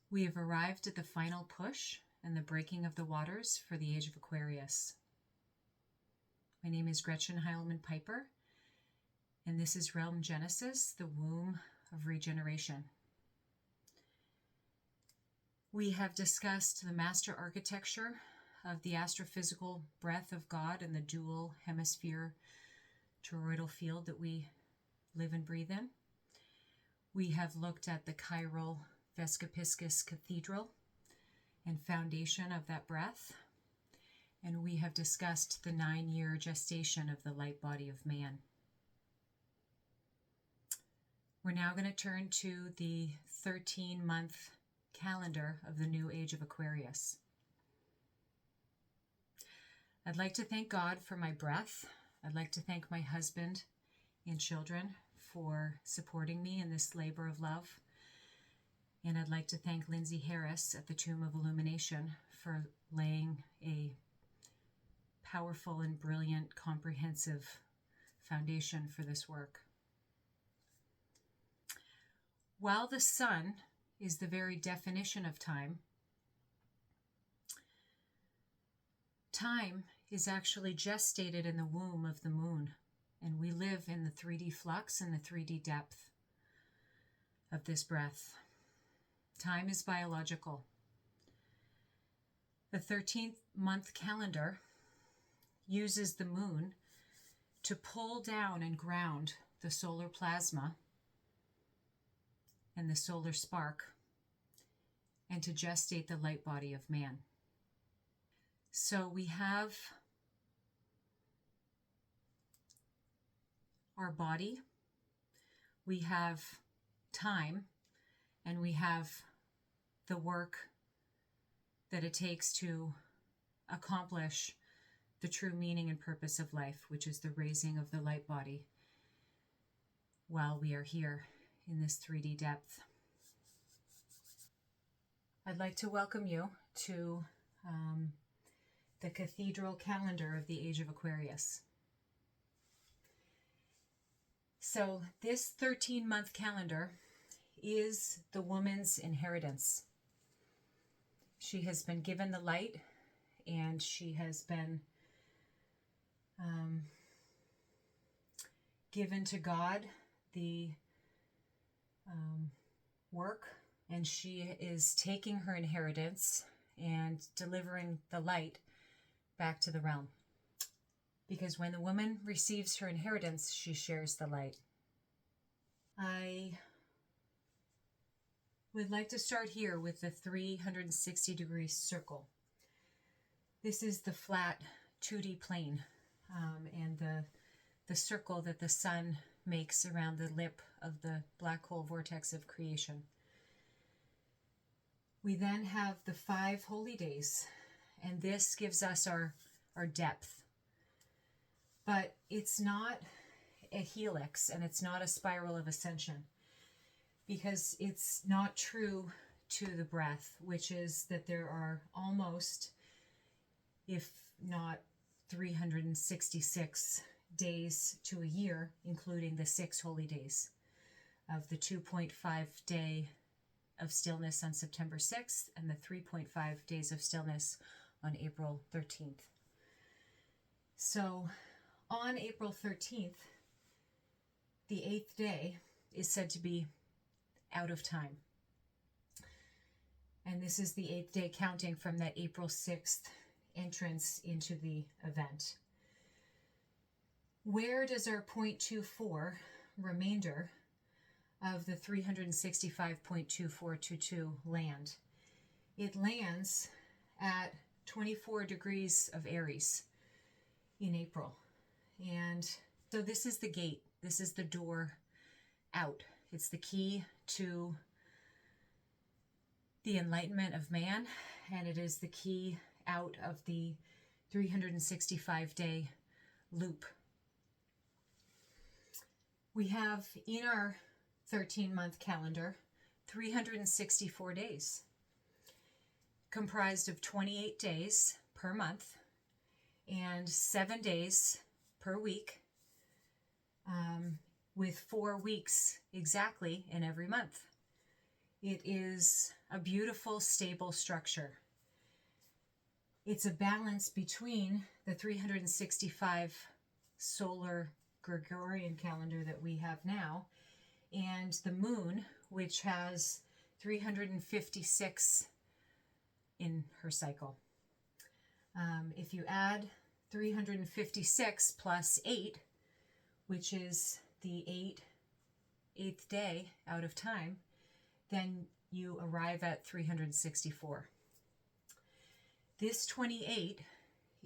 We have arrived at the final push and the breaking of the waters for the age of Aquarius. My name is Gretchen Heilman Piper, and this is Realm Genesis, the womb of regeneration. We have discussed the master architecture of the astrophysical breath of God and the dual hemisphere toroidal field that we live and breathe in. We have looked at the chiral Vescopiscus Cathedral and foundation of that breath, and we have discussed the 9-year gestation of the light body of man. We're now going to turn to the 13-month calendar of the new age of Aquarius. I'd like to thank God for my breath. I'd like to thank my husband and children for supporting me in this labor of love. And I'd like to thank Lindsay Harris at the Tomb of Illumination for laying a powerful and brilliant, comprehensive foundation for this work. While the sun is the very definition of time, time is actually gestated in the womb of the moon, and we live in the 3D flux and the 3D depth of this breath. Time is biological. The 13th month calendar uses the moon to pull down and ground the solar plasma and the solar spark, and to gestate the light body of man. So we have our body, we have time, and we have the work that it takes to accomplish the true meaning and purpose of life, which is the raising of the light body while we are here in this 3D depth. I'd like to welcome you to the cathedral calendar of the age of Aquarius. So this 13-month calendar is the woman's inheritance. She has been given the light, and she has been given to God the work, and she is taking her inheritance and delivering the light back to the realm. Because when the woman receives her inheritance, she shares the light. I would like to start here with the 360-degree circle. This is the flat 2D plane, and the circle that the sun makes around the lip of the black hole vortex of creation. We then have the 5 holy days, and this gives us our depth. But it's not a helix, and it's not a spiral of ascension, because it's not true to the breath, which is that there are almost, if not 366 days to a year, including the 6 holy days of the 2.5 day of stillness on September 6th and the 3.5 days of stillness on April 13th. So on April 13th, the 8th day is said to be out of time. And this is the 8th day counting from that April 6th entrance into the event. Where does our 0.24 remainder of the 365.2422 land? It lands at 24 degrees of Aries in April. And so this is the gate. This is the door out. It's the key to the enlightenment of man, and it is the key out of the 365-day loop. We have in our 13-month calendar 364 days, comprised of 28 days per month and 7 days per week, with 4 weeks exactly in every month. It is a beautiful, stable structure. It's a balance between the 365 solar Gregorian calendar that we have now and the moon, which has 356 in her cycle. If you add 356 plus 8, which is the eighth day out of time, then you arrive at 364. This 28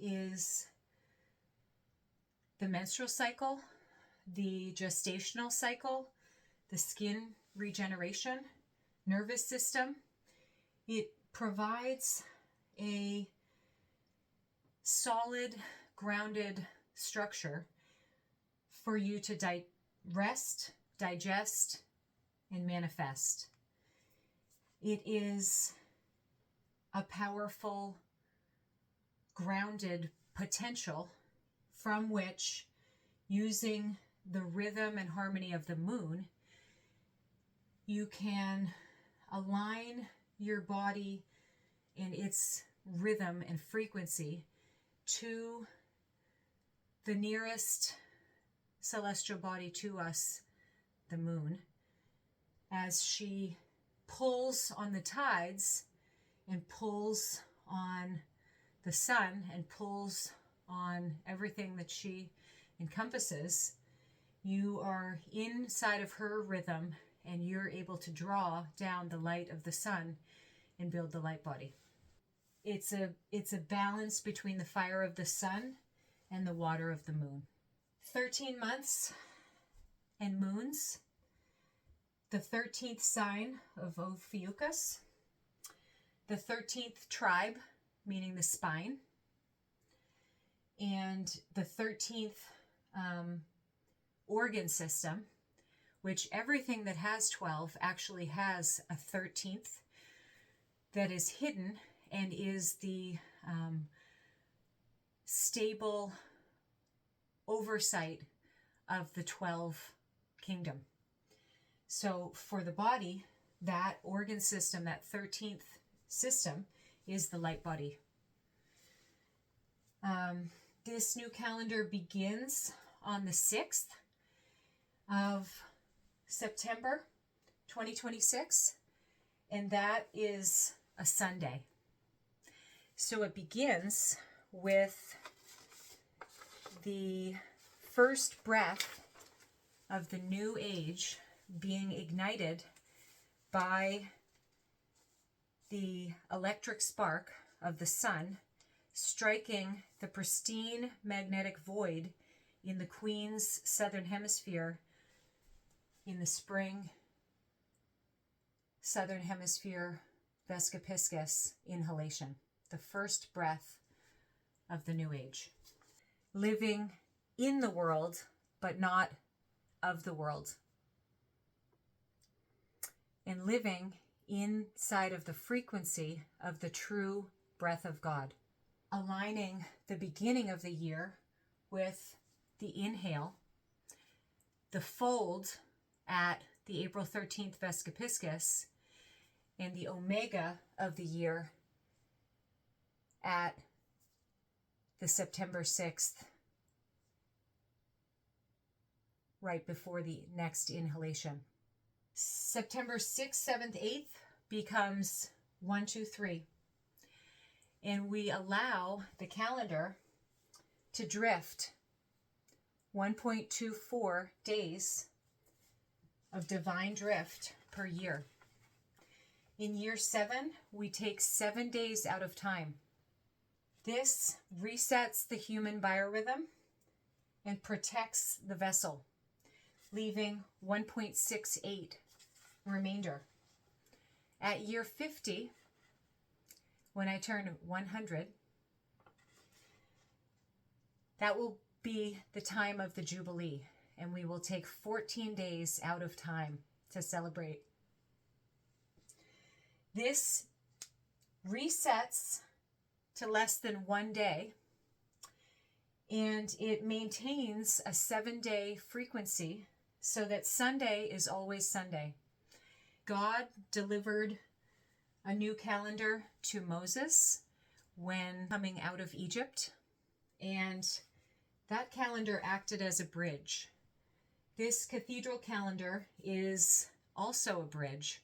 is the menstrual cycle, the gestational cycle, the skin regeneration, nervous system. It provides a solid, grounded structure for you to rest, digest, and manifest. It is a powerful, grounded potential from which, using the rhythm and harmony of the moon, you can align your body in its rhythm and frequency to the nearest celestial body to us, the moon, as she pulls on the tides and pulls on the sun and pulls on everything that she encompasses. You are inside of her rhythm, and you're able to draw down the light of the sun and build the light body. It's a balance between the fire of the sun and the water of the moon. 13 months and moons. The 13th sign of Ophiuchus. The 13th tribe, meaning the spine. And the 13th organ system, which everything that has 12 actually has a 13th that is hidden and is the stable oversight of the 12 kingdom. So for the body, that organ system, that 13th system, is the light body. This new calendar begins on the 6th of September 2026, and that is a Sunday. So it begins with the first breath of the new age being ignited by the electric spark of the sun striking the pristine magnetic void in the Queen's southern hemisphere in the spring southern hemisphere Vescopiscus inhalation, the first breath of the new age. Living in the world, but not of the world. And living inside of the frequency of the true breath of God. Aligning the beginning of the year with the inhale, the fold at the April 13th Vescopiscus, and the omega of the year at the September 6th, right before the next inhalation. September 6th, 7th, 8th becomes 1, 2, 3. And we allow the calendar to drift 1.24 days of divine drift per year. In year 7, we take 7 days out of time. This resets the human biorhythm and protects the vessel, leaving 1.68 remainder. At year 50, when I turn 100, that will be the time of the Jubilee, and we will take 14 days out of time to celebrate. This resets to less than 1 day, and it maintains a 7-day frequency so that Sunday is always Sunday. God delivered a new calendar to Moses when coming out of Egypt, and that calendar acted as a bridge. This cathedral calendar is also a bridge.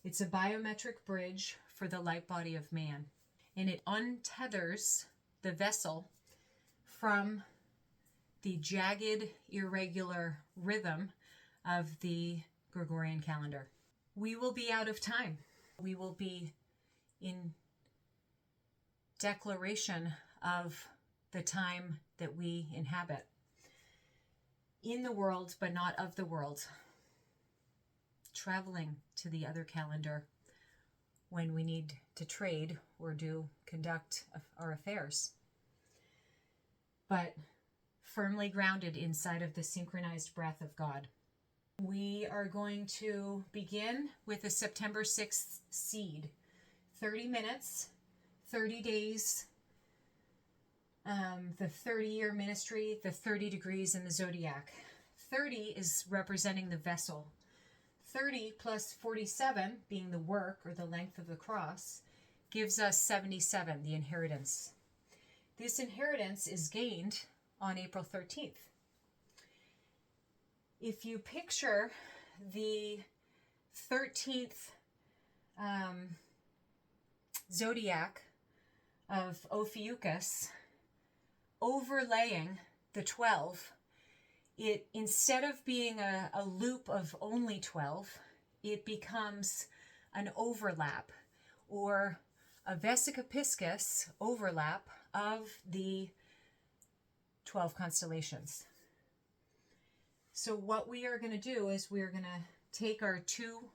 It's a biometric bridge for the light body of man, and it untethers the vessel from the jagged, irregular rhythm of the Gregorian calendar. We will be out of time. We will be in declaration of the time that we inhabit in the world, but not of the world, traveling to the other calendar when we need to trade or conduct our affairs, but firmly grounded inside of the synchronized breath of God. We are going to begin with a September 6th seed. 30 minutes, 30 days, the 30-year ministry, the 30 degrees in the zodiac. 30 is representing the vessel. 30 plus 47, being the work or the length of the cross, gives us 77, the inheritance. This inheritance is gained on April 13th. If you picture the 13th zodiac of Ophiuchus overlaying the 12, it, instead of being a loop of only 12, it becomes an overlap or a vesica piscis overlap of the 12 constellations. So what we are going to do is we're going to take our two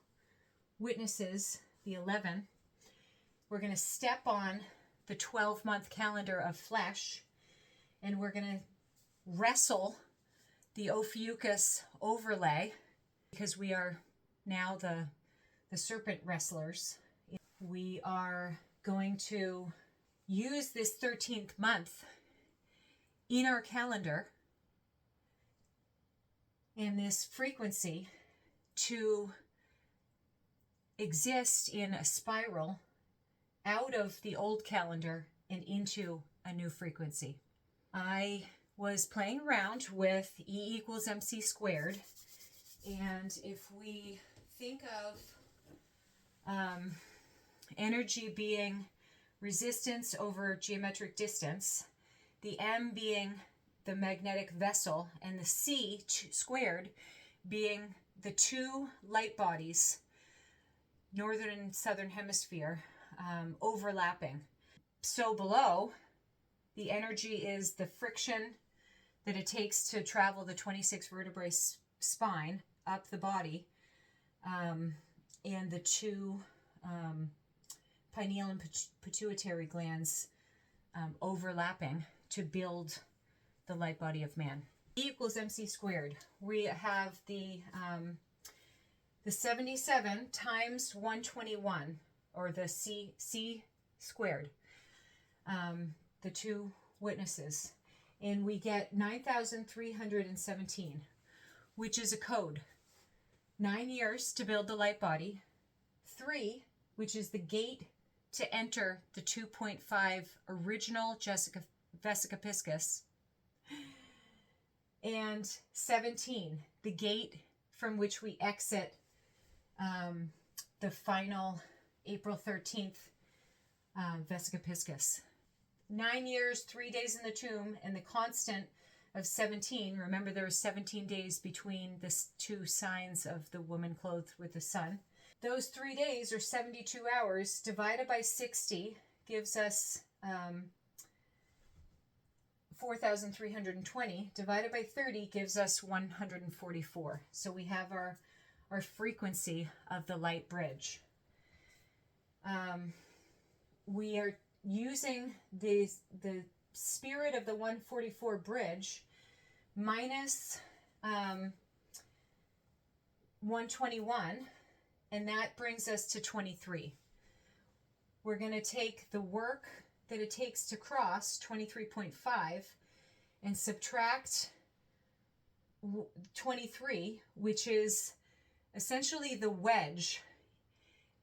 witnesses, the 11, we're going to step on the 12-month calendar of flesh, and we're going to wrestle the Ophiuchus overlay, because we are now the serpent wrestlers. We are going to use this 13th month in our calendar and this frequency to exist in a spiral out of the old calendar and into a new frequency. I was playing around with E equals MC squared, and if we think of energy being resistance over geometric distance, the M being the magnetic vessel, and the C squared being the two light bodies, northern and southern hemisphere, overlapping. So below, the energy is the friction that it takes to travel the 26 vertebrae spine up the body, and the two pineal and pituitary glands overlapping to build the light body of man. E equals MC squared. We have the 77 times 121, or the C squared, the two witnesses, and we get 9,317, which is a code. 9 years to build the light body, 3, which is the gate to enter the 2.5 original vesica piscis, and 17, the gate from which we exit the final April 13th vesica piscis. 9 years, 3 days in the tomb, and the constant of 17. Remember, there are 17 days between the two signs of the woman clothed with the sun. Those 3 days, or 72 hours, divided by 60 gives us 4,320. Divided by 30 gives us 144. So we have our frequency of the light bridge. We are using the spirit of the 144 bridge minus 121, and that brings us to 23. We're going to take the work that it takes to cross 23.5 and subtract 23, which is essentially the wedge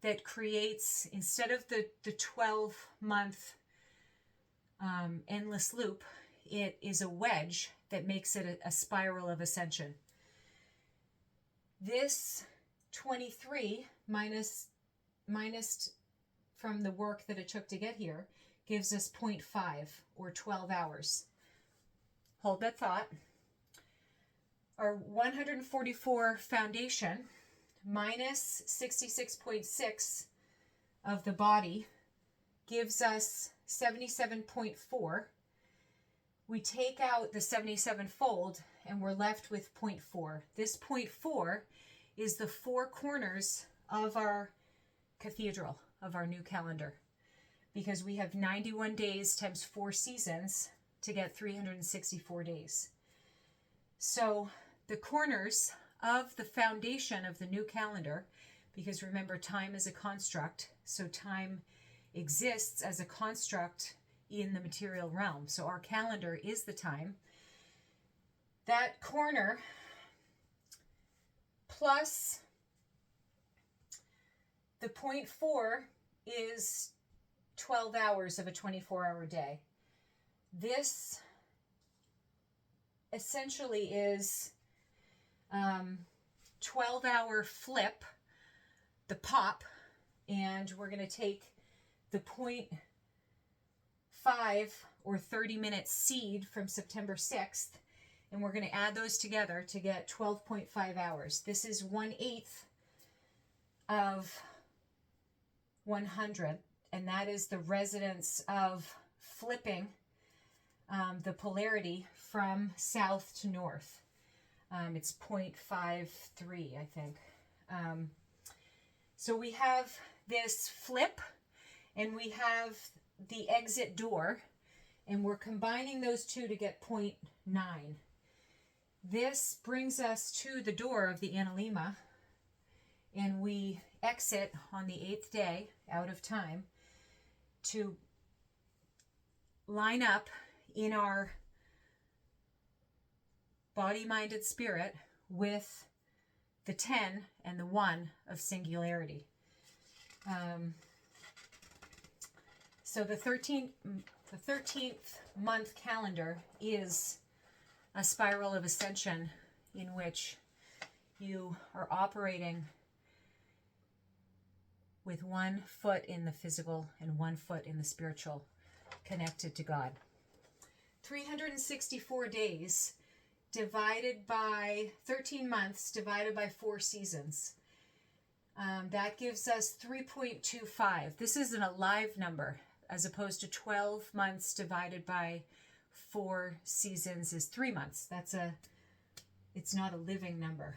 that creates, instead of the 12-month endless loop, it is a wedge that makes it a spiral of ascension. This 23 minus from the work that it took to get here gives us 0.5 or 12 hours. Hold that thought. Our 144 foundation minus 66.6 of the body gives us 77.4. We take out the 77 fold and we're left with 0.4. This 0.4 is the four corners of our cathedral, of our new calendar, because we have 91 days times 4 seasons to get 364 days. So the corners of the foundation of the new calendar, because remember, time is a construct, so time exists as a construct in the material realm. So our calendar is the time. That corner plus the 0.4 is 12 hours of a 24-hour day. This essentially is 12-hour flip, the pop, and we're going to take the 0.5 or 30-minute seed from September 6th, and we're going to add those together to get 12.5 hours. This is 1/8 of 100, and that is the resonance of flipping the polarity from south to north. It's 0.53, I think. So we have this flip, and we have the exit door, and we're combining those two to get 0.9. This brings us to the door of the Analema, and we exit on the 8th day out of time to line up in our body, mind, and spirit with the 10 and the 1 of singularity. So the 13th month calendar is a spiral of ascension in which you are operating with 1 foot in the physical and 1 foot in the spiritual, connected to God. 364 days divided by 13 months divided by 4 seasons. That gives us 3.25. This is an alive number, as opposed to 12 months divided by 4 seasons is 3 months. It's not a living number.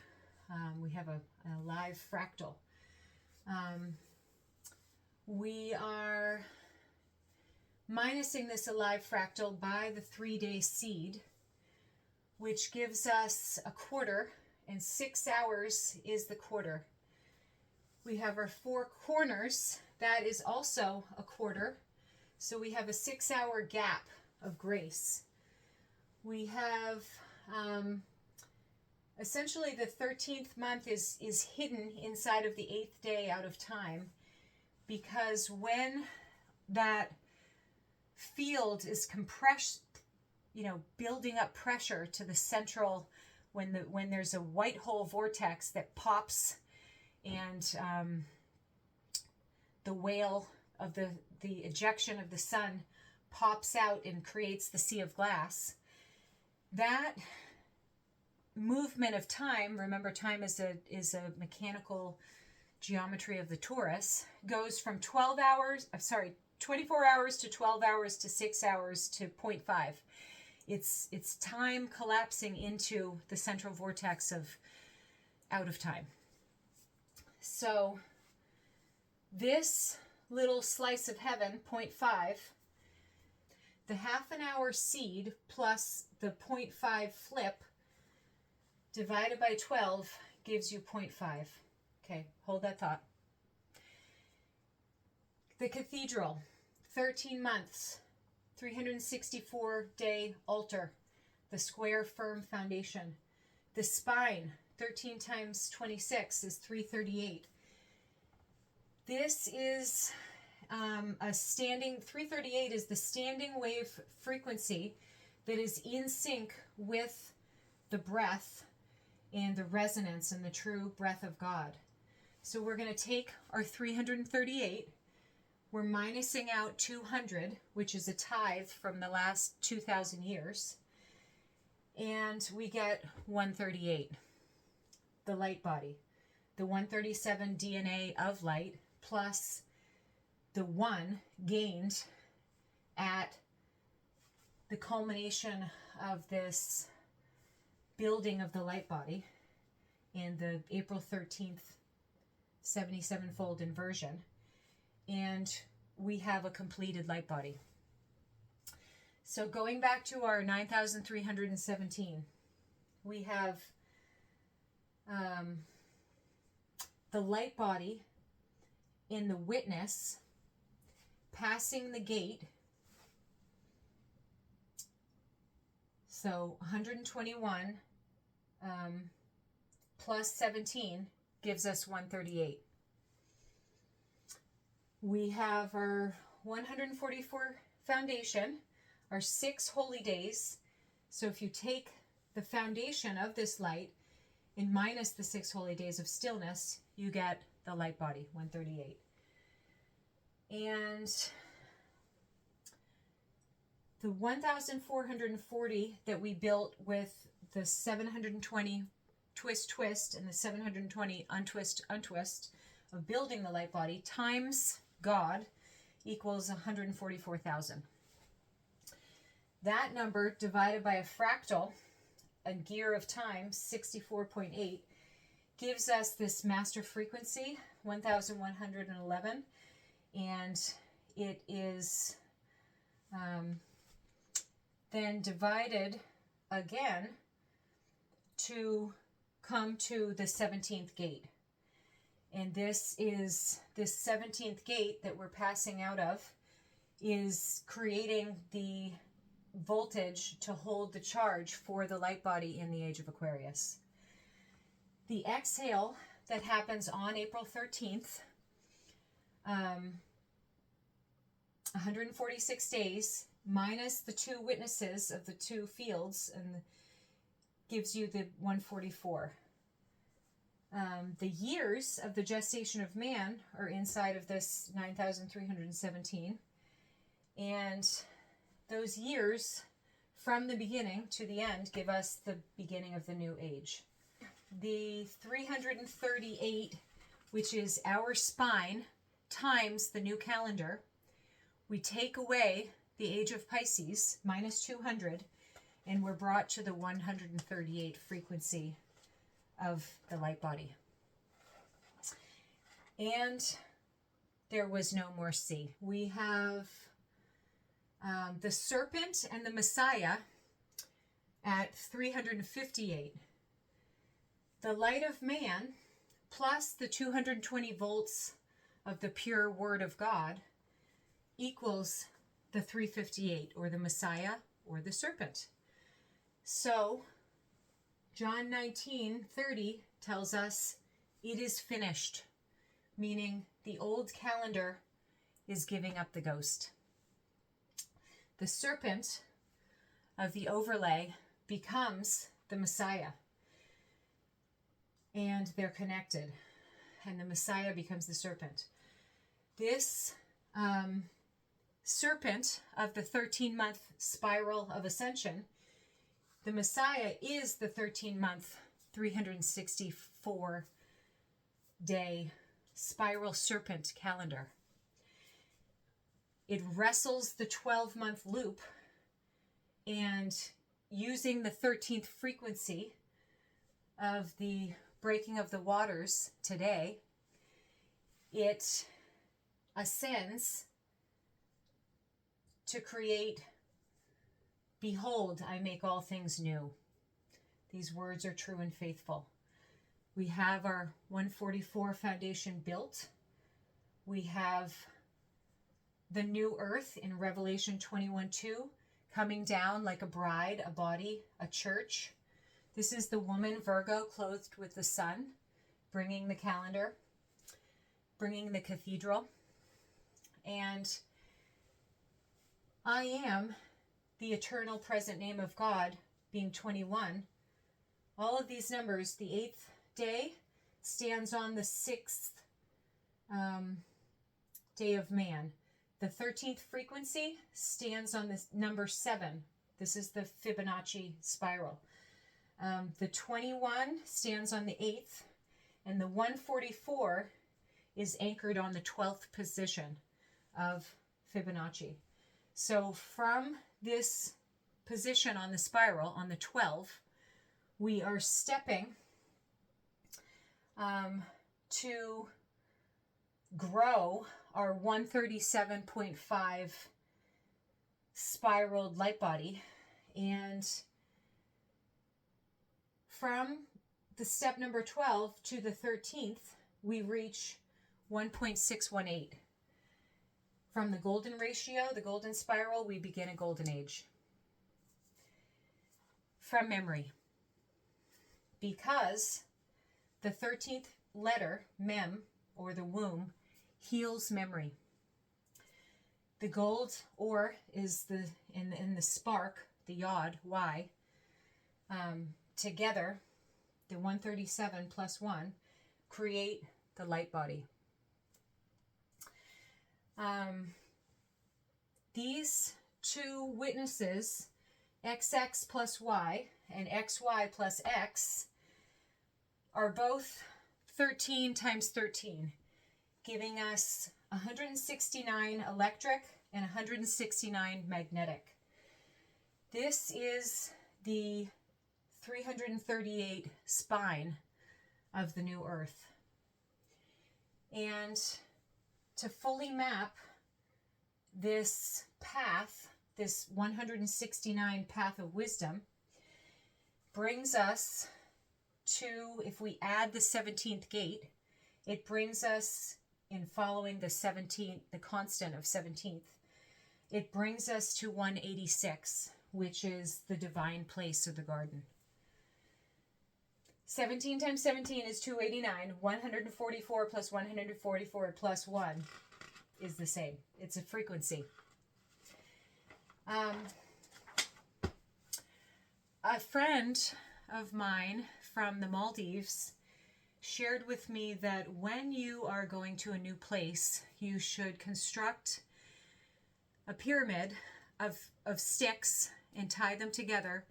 We have an alive fractal. We are minusing this alive fractal by the 3-day seed, which gives us a quarter, and 6 hours is the quarter. We have our 4 corners. That is also a quarter. So we have a 6-hour gap of grace. We have essentially the 13th month is hidden inside of the 8th day out of time, because when that field is compressed, building up pressure to the central, when there's a white hole vortex that pops, and the whale of the ejection of the sun pops out and creates the sea of glass, that movement of time, remember time is a mechanical geometry of the torus, goes from 24 hours to 12 hours to 6 hours to 0.5. It's time collapsing into the central vortex of out of time. So this little slice of heaven, 0.5, the half an hour seed plus the 0.5 flip divided by 12 gives you 0.5. Okay, hold that thought. The cathedral, 13 months, 364-day altar, the square firm foundation. The spine, 13 times 26 is 338. This is a standing, 338 is the standing wave frequency that is in sync with the breath and the resonance and the true breath of God. So we're going to take our 338, we're minusing out 200, which is a tithe from the last 2,000 years, and we get 138, the light body, the 137 DNA of light, plus the 1 gained at the culmination of this building of the light body in the April 13th 77-fold inversion, and we have a completed light body. So going back to our 9,317, we have the light body in the witness passing the gate. So 121 plus 17 gives us 138. We have our 144 foundation, our 6 holy days. So if you take the foundation of this light and minus the 6 holy days of stillness, you get the light body, 138. And the 1,440 that we built with the 720 twist and the 720 untwist of building the light body times God equals 144,000. That number divided by a fractal, a gear of time, 64.8, gives us this master frequency, 1,111, and it is then divided again to come to the 17th gate. And this 17th gate that we're passing out of is creating the voltage to hold the charge for the light body in the age of Aquarius. The exhale that happens on April 13th, 146 days minus the 2 witnesses of the 2 fields, and gives you the 144. The years of the gestation of man are inside of this 9,317, and those years from the beginning to the end give us the beginning of the new age. The 338, which is our spine, times the new calendar, we take away the age of Pisces, minus 200, and we're brought to the 138 frequency of the light body. And there was no more sea. We have the Serpent and the Messiah at 358. The light of man plus the 220 volts of the pure word of God equals the 358, or the Messiah, or the Serpent. So John 19:30 tells us it is finished, meaning the old calendar is giving up the ghost. The serpent of the overlay becomes the Messiah, and they're connected, and the Messiah becomes the serpent. This serpent of the 13-month spiral of ascension, the Messiah is the 13-month, 364-day spiral serpent calendar. It wrestles the 12-month loop, and using the 13th frequency of the breaking of the waters today, it ascends to create, behold, I make all things new. These words are true and faithful. We have our 144 foundation built. We have the new earth in Revelation 21:2 coming down like a bride, a body, a church. This is the woman Virgo clothed with the sun, bringing the calendar. bringing the cathedral. And I am the eternal present name of God, being 21. All of these numbers, the 8th day stands on the 6th day of man. The 13th frequency stands on the number 7. This is the Fibonacci spiral. The 21 stands on the 8th, and the 144 is anchored on the 12th position of Fibonacci. So from this position on the spiral, on the 12, we are stepping to grow our 137.5 spiraled light body. And from the step number 12 to the 13th, we reach 1.618. From the golden ratio, the golden spiral, we begin a golden age. From memory. Because the 13th letter, mem, or the womb, heals memory. The gold ore is in the spark, the yod, Y. Together, the 137 plus 1 create the light body. These two witnesses, XX plus Y and XY plus X, are both 13 times 13, giving us 169 electric and 169 magnetic. This is the 338 spine of the new earth. And to fully map this path, this 169 path of wisdom, brings us to, if we add the 17th gate, it brings us, in following the 17th, the constant of 17th, it brings us to 186, which is the divine place of the garden. 17 times 17 is 289. 144 plus 144 plus 1 is the same. It's a frequency. A friend of mine from the Maldives shared with me that when you are going to a new place, you should construct a pyramid of sticks and tie them together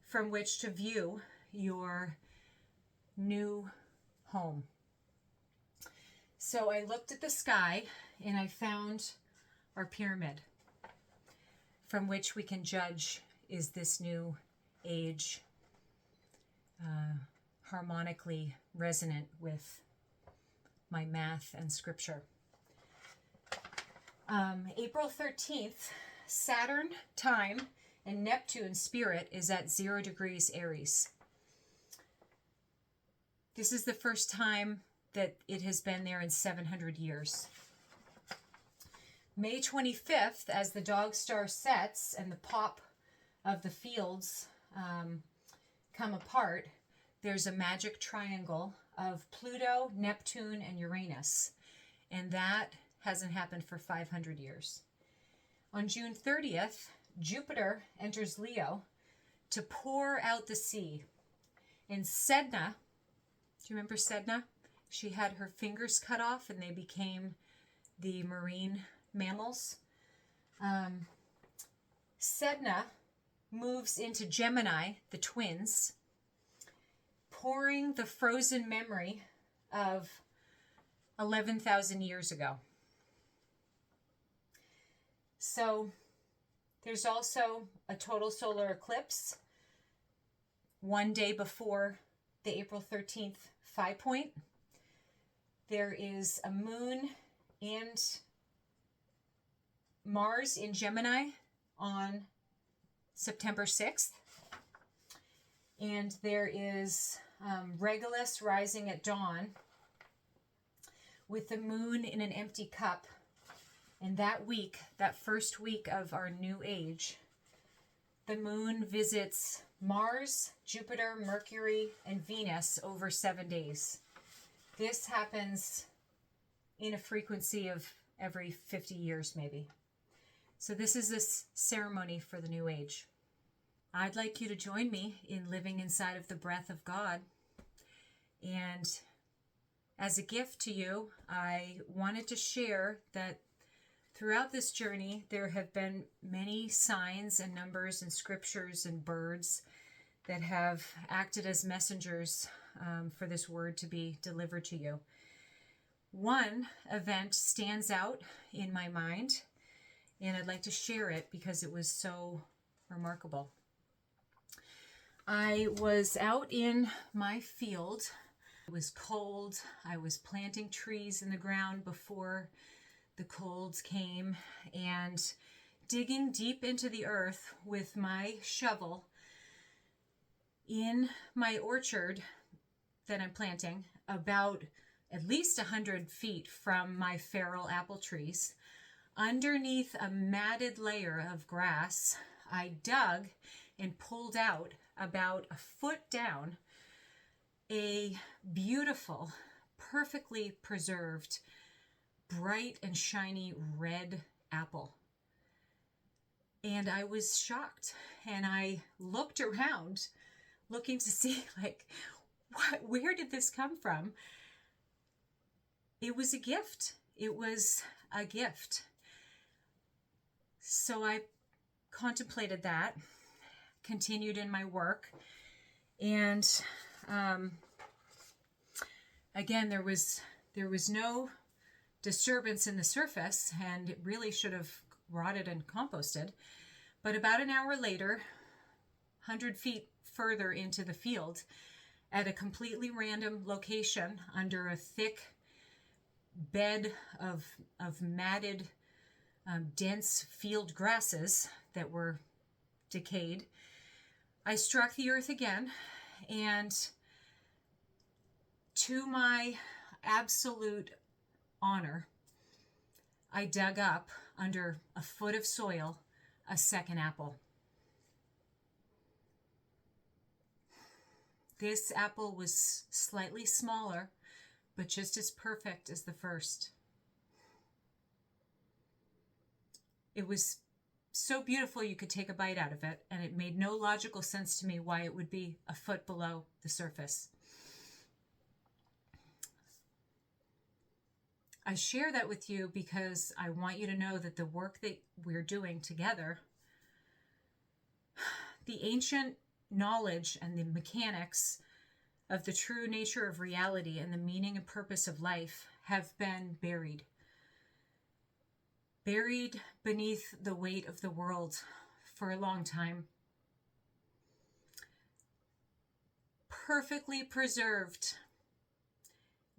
from which to view your new home. So I looked at the sky and I found our pyramid from which we can judge, is this new age harmonically resonant with my math and scripture. April 13th, Saturn time and Neptune spirit is at 0 degrees Aries. This is the first time that it has been there in 700 years. May 25th, as the dog star sets and the pop of the fields come apart, there's a magic triangle of Pluto, Neptune, and Uranus. And that hasn't happened for 500 years. On June 30th, Jupiter enters Leo to pour out the sea. And Sedna, do you remember Sedna? She had her fingers cut off and they became the marine mammals. Sedna moves into Gemini, the twins, pouring the frozen memory of 11,000 years ago. So there's also a total solar eclipse one day before the April 13th 5 point. There is a moon and Mars in Gemini on September 6th. And there is Regulus rising at dawn with the moon in an empty cup. And that week, that first week of our new age, the moon visits Mars, Jupiter, Mercury, and Venus over 7 days. This happens in a frequency of every 50 years maybe. So this is this ceremony for the New Age. I'd like you to join me in living inside of the breath of God. And as a gift to you, I wanted to share that throughout this journey, there have been many signs and numbers and scriptures and birds that have acted as messengers for this word to be delivered to you. One event stands out in my mind, and I'd like to share it because it was so remarkable. I was out in my field. It was cold. I was planting trees in the ground before the colds came and digging deep into the earth with my shovel in my orchard that I'm planting, about at least 100 feet from my feral apple trees. Underneath a matted layer of grass, I dug and pulled out about a foot down a beautiful, perfectly preserved, bright and shiny red apple. And I was shocked, and I looked around looking to see, like, where did this come from? It was a gift. It was a gift. So I contemplated that, continued in my work, and again, there was no disturbance in the surface, and it really should have rotted and composted. But about an hour later, 100 feet further into the field, at a completely random location under a thick bed of matted, dense field grasses that were decayed, I struck the earth again, and to my absolute honor, I dug up under a foot of soil a second apple. This apple was slightly smaller, but just as perfect as the first. It was so beautiful you could take a bite out of it, and it made no logical sense to me why it would be a foot below the surface. I share that with you because I want you to know that the work that we're doing together, the ancient knowledge and the mechanics of the true nature of reality and the meaning and purpose of life have been buried beneath the weight of the world for a long time. Perfectly preserved,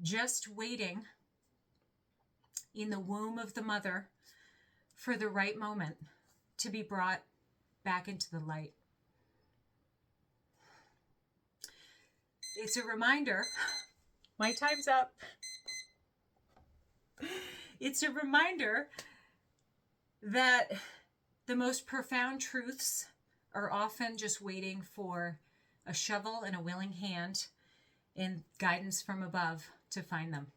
just waiting in the womb of the mother for the right moment to be brought back into the light. It's a reminder, my time's up. It's a reminder that the most profound truths are often just waiting for a shovel and a willing hand and guidance from above to find them.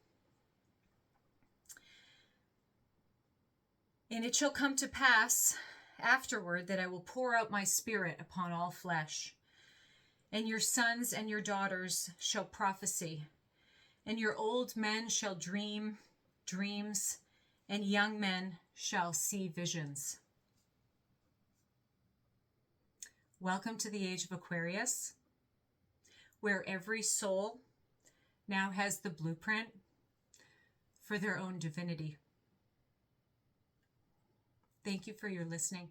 And it shall come to pass afterward that I will pour out my spirit upon all flesh, and your sons and your daughters shall prophesy, and your old men shall dream dreams, and young men shall see visions. Welcome to the age of Aquarius, where every soul now has the blueprint for their own divinity. Thank you for your listening.